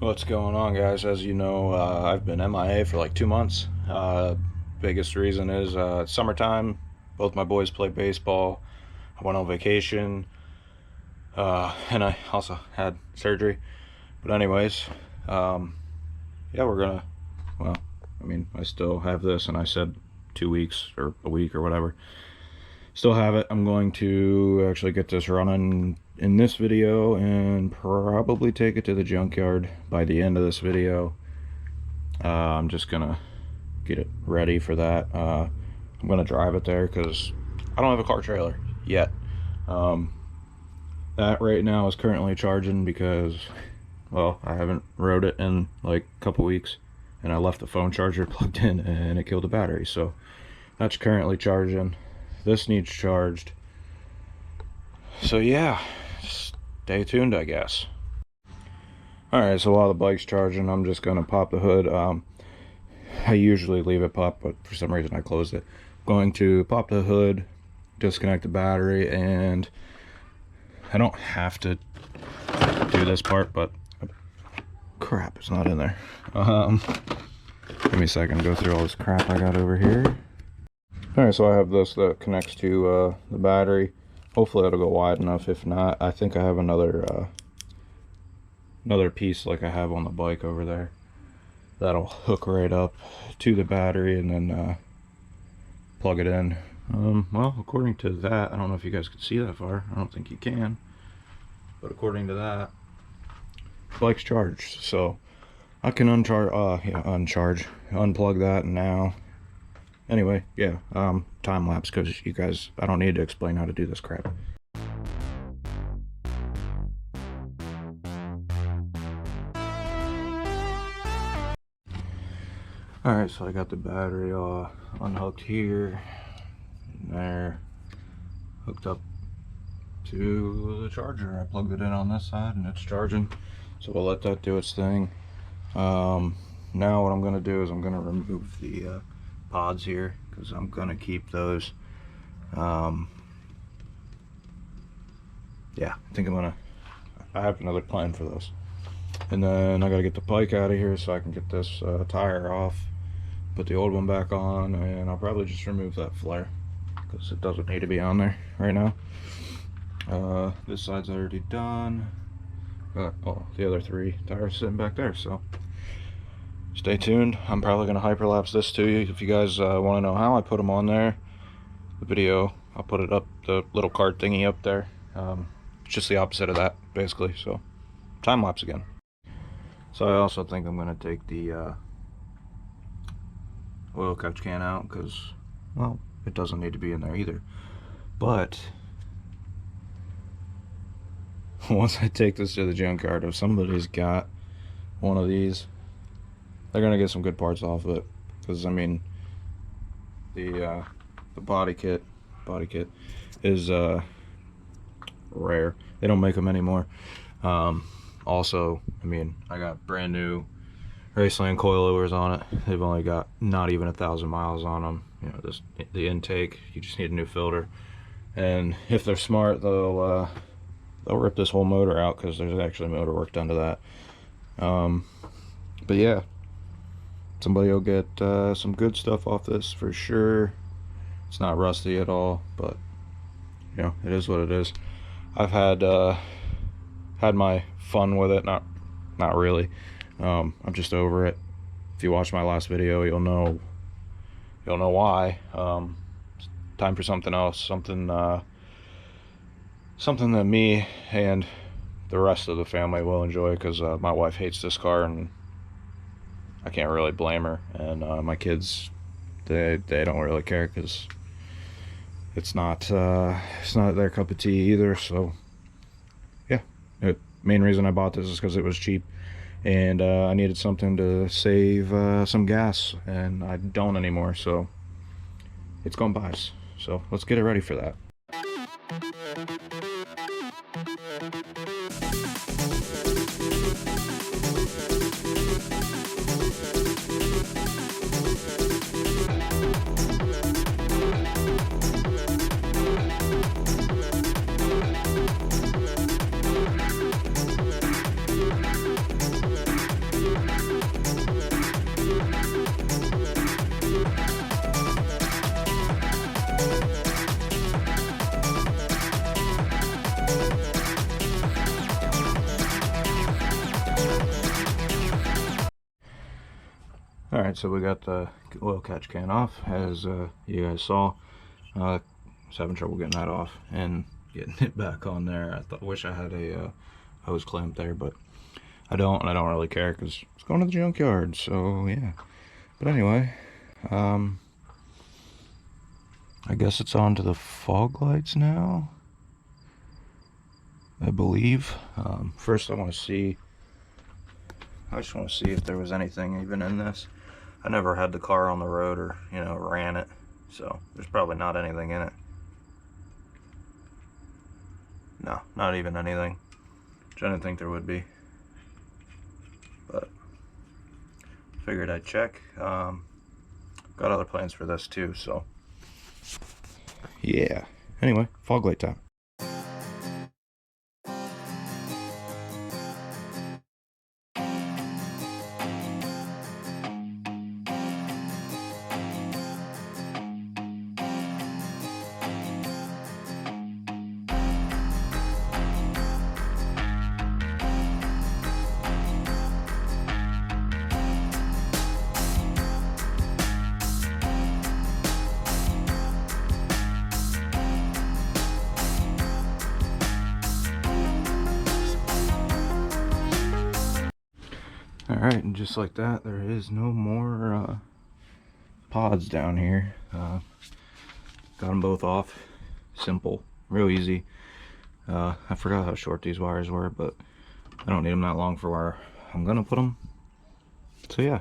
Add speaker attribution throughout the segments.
Speaker 1: What's going on, guys? As you know, I've been MIA for like 2 months. Biggest reason is it's summertime. Both my boys play baseball. I went on vacation, and I also had surgery. But anyways, yeah, well, I still have this, and I said 2 weeks or a week or whatever. Still have it. I'm going to actually get this running in this video and probably take it to the junkyard by the end of this video. I'm just gonna get it ready for that. I'm gonna drive it there because I don't have a car trailer yet. That right now is currently charging because, well, I haven't rode it in like a couple weeks, and I left the phone charger plugged in and it killed the battery. So that's currently charging. This needs charged. So yeah, stay tuned, I guess. Alright, so while the bike's charging, I'm just gonna pop the hood. I usually leave it popped, but for some reason I closed it. Going to pop the hood, disconnect the battery, and I don't have to do this part, but crap, it's not in there. Give me a second to go through all this crap I got over here. Alright, so I have this that connects to the battery. Hopefully it'll go wide enough. If not, I think I have another piece like I have on the bike over there. That'll hook right up to the battery and then plug it in. Well, according to that, I don't know if you guys can see that far. I don't think you can. But according to that, bike's charged. So I can unplug that now. Anyway, yeah, time lapse because you guys, I don't need to explain how to do this crap. Alright, so I got the battery unhooked here, and there, hooked up to the charger. I plugged it in on this side and it's charging, so we'll let that do its thing. Now what I'm going to do is I'm going to remove the pods here because I'm gonna keep those. Yeah, I think I have another plan for those. And then I gotta get the bike out of here so I can get this tire off, put the old one back on, and I'll probably just remove that flare because it doesn't need to be on there right now. This side's already done. Oh, the other 3 tires sitting back there, so stay tuned. I'm probably going to hyperlapse this to you if you guys want to know how I put them on there. The video, I'll put it up, the little card thingy up there. It's just the opposite of that, basically. So, time lapse again. So I also think I'm going to take the oil catch can out because, well, it doesn't need to be in there either. But once I take this to the junkyard, if somebody's got one of these, they're gonna get some good parts off of it, because I mean, the body kit is rare. They don't make them anymore. Also, I mean, I got brand new Raceland coilovers on it. They've only got not even 1,000 miles on them. You know, the intake. You just need a new filter, and if they're smart, they'll rip this whole motor out because there's actually motor work done to that. But yeah. Somebody will get some good stuff off this for sure. It's not rusty at all, but you know, it is what it is. I've had my fun with it. Not really. I'm just over it. If you watch my last video, you'll know why. It's time for something else, something that me and the rest of the family will enjoy, because my wife hates this car and I can't really blame her, and my kids, they don't really care because it's not their cup of tea either. So yeah, the main reason I bought this is because it was cheap, and I needed something to save some gas, and I don't anymore, so it's going by us. So let's get it ready for that. so we got the oil catch can off, as you guys saw. Was having trouble getting that off and getting it back on there. Wish I had a hose clamp there, but I don't, and I don't really care because it's going to the junkyard. So yeah. But anyway, I guess it's on to the fog lights now, I believe. First, I just want to see if there was anything even in this. I never had the car on the road or, you know, ran it, so there's probably not anything in it. No, not even anything, which I didn't think there would be, but figured I'd check. Got other plans for this too, so yeah. Anyway, fog light time. Alright, and just like that, there is no more pods down here. Got them both off. Simple, real easy. I forgot how short these wires were, but I don't need them that long for where I'm gonna put them. So yeah,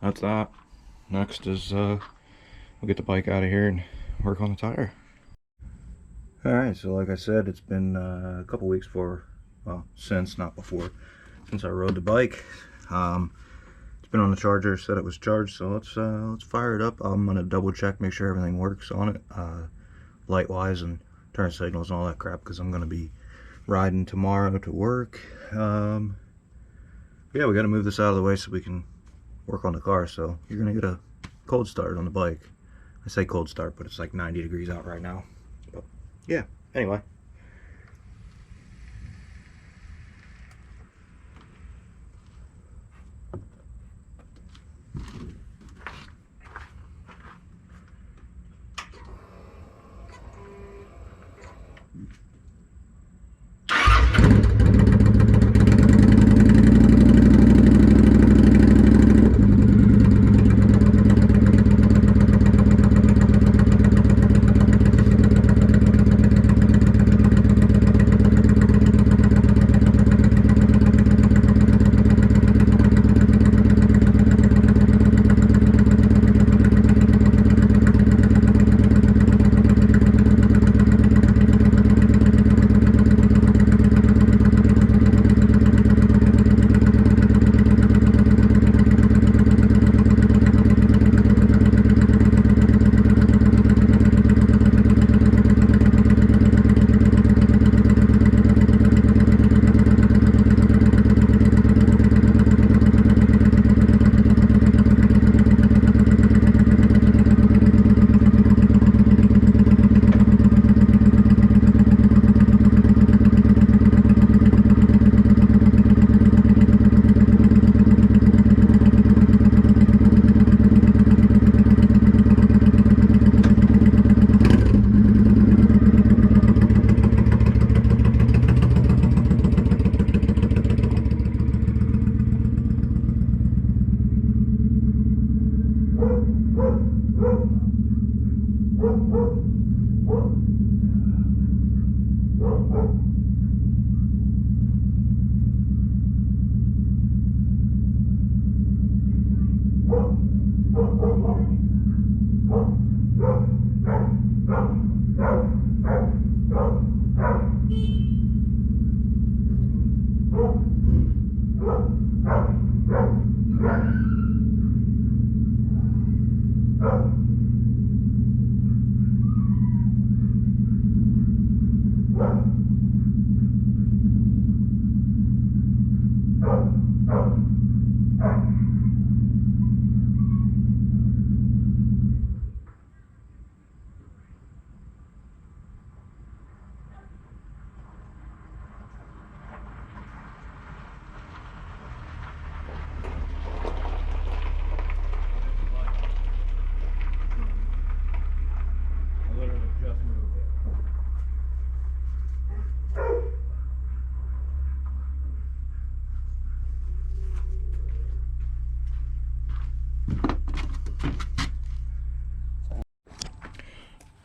Speaker 1: that's that. Next is we'll get the bike out of here and work on the tire. Alright, so like I said, it's been a couple weeks since I rode the bike. It's been on the charger, said it was charged, so let's fire it up. I'm gonna double check, make sure everything works on it, light wise and turn signals and all that crap, because I'm gonna be riding tomorrow to work. Yeah, we gotta move this out of the way so we can work on the car. So you're gonna get a cold start on the bike. I say cold start, but it's like 90 degrees out right now. But yeah, anyway.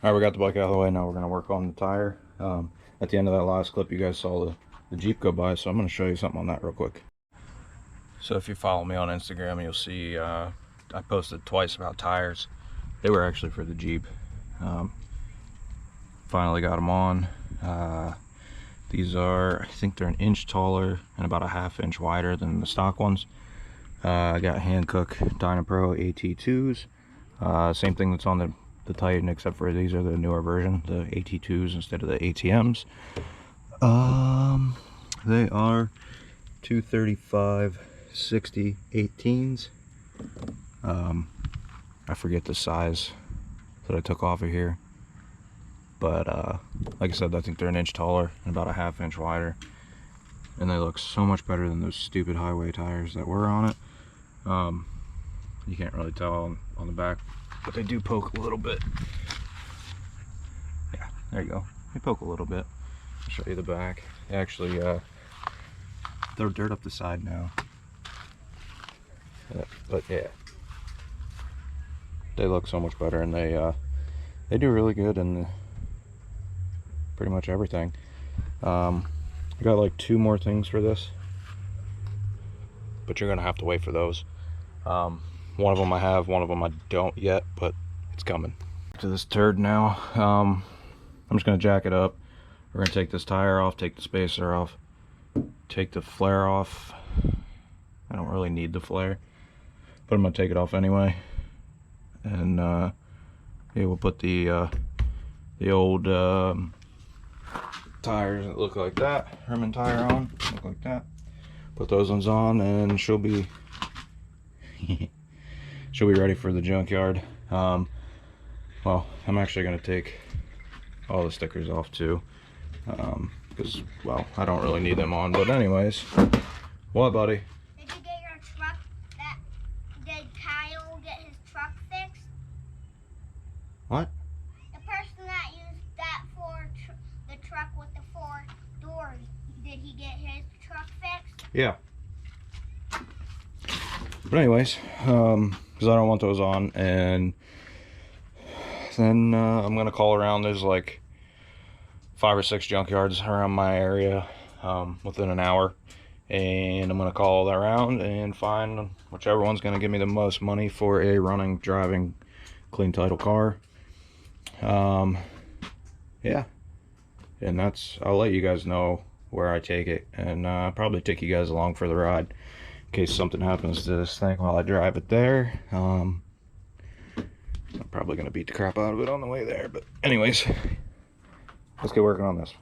Speaker 1: Alright, we got the bike out of the way. Now we're going to work on the tire. At the end of that last clip, you guys saw the Jeep go by, so I'm going to show you something on that real quick. So if you follow me on Instagram, you'll see I posted twice about tires. They were actually for the Jeep. Finally got them on. These are, I think they're an inch taller and about a ½ inch wider than the stock ones. I got Hankook Dynapro AT2s. Same thing that's on the Titan, except for these are the newer version, the AT2s instead of the ATMs. They are 235/60 18s. I forget the size that I took off of here, but like I said, I think they're an inch taller and about a ½ inch wider, and they look so much better than those stupid highway tires that were on it. You can't really tell on the back, but they do poke a little bit. Yeah, there you go. They poke a little bit. I'll show you the back. They actually throw dirt up the side now. But yeah, they look so much better, and they do really good in pretty much everything. I got like 2 more things for this, but you're gonna have to wait for those. One of them I have, one of them I don't yet, but it's coming. To this turd now. I'm just gonna jack it up. We're gonna take this tire off, take the spacer off, take the flare off. I don't really need the flare, but I'm gonna take it off anyway. And yeah, we'll put the old tires that look like that, Herman tire on, look like that. Put those ones on, and she'll be she'll be ready for the junkyard. Well, I'm actually gonna take all the stickers off too, because well, I don't really need them on. But anyways, what, buddy?
Speaker 2: Did you get your truck? Did Kyle get his truck fixed?
Speaker 1: What?
Speaker 2: The person that used that for the truck with the 4 doors, did he get his truck fixed?
Speaker 1: Yeah. But anyways, because I don't want those on, and then I'm gonna call around. There's like 5 or 6 junkyards around my area within an hour, and I'm gonna call around and find whichever one's gonna give me the most money for a running, driving, clean title car. Yeah, and I'll let you guys know where I take it, and probably take you guys along for the ride in case something happens to this thing while I drive it there. I'm probably gonna beat the crap out of it on the way there, but anyways, let's get working on this.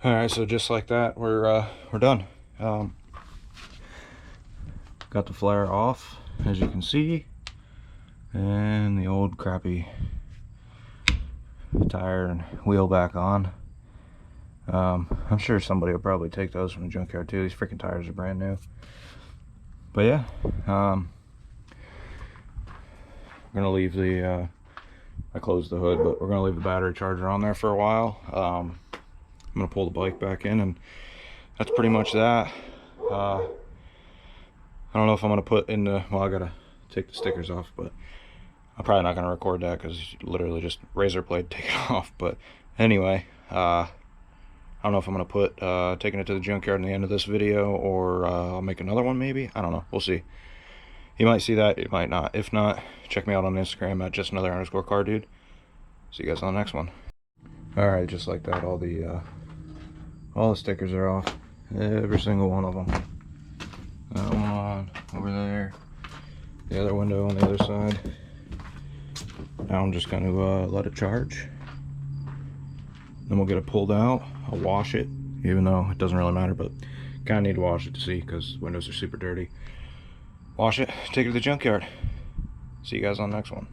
Speaker 1: All right, so just like that, we're done. Got the flare off, as you can see, and the old crappy tire and wheel back on. I'm sure somebody will probably take those from the junkyard too. These freaking tires are brand new. But yeah, I'm gonna leave the I closed the hood, but we're gonna leave the battery charger on there for a while. I'm gonna pull the bike back in, and that's pretty much that. I don't know if I'm gonna put in the, well, I gotta take the stickers off, but I'm probably not gonna record that because literally just razor blade take it off. But anyway, I don't know if I'm gonna put taking it to the junkyard in the end of this video, or I'll make another one maybe. I don't know, we'll see. You might see that, it might not. If not, check me out on Instagram at @justanother_car_dude. See you guys on the next one. Alright, just like that, all the stickers are off. Every single one of them. That one over there. The other window on the other side. Now I'm just going to let it charge. Then we'll get it pulled out. I'll wash it, even though it doesn't really matter, but kind of need to wash it to see because windows are super dirty. Wash it, take it to the junkyard. See you guys on the next one.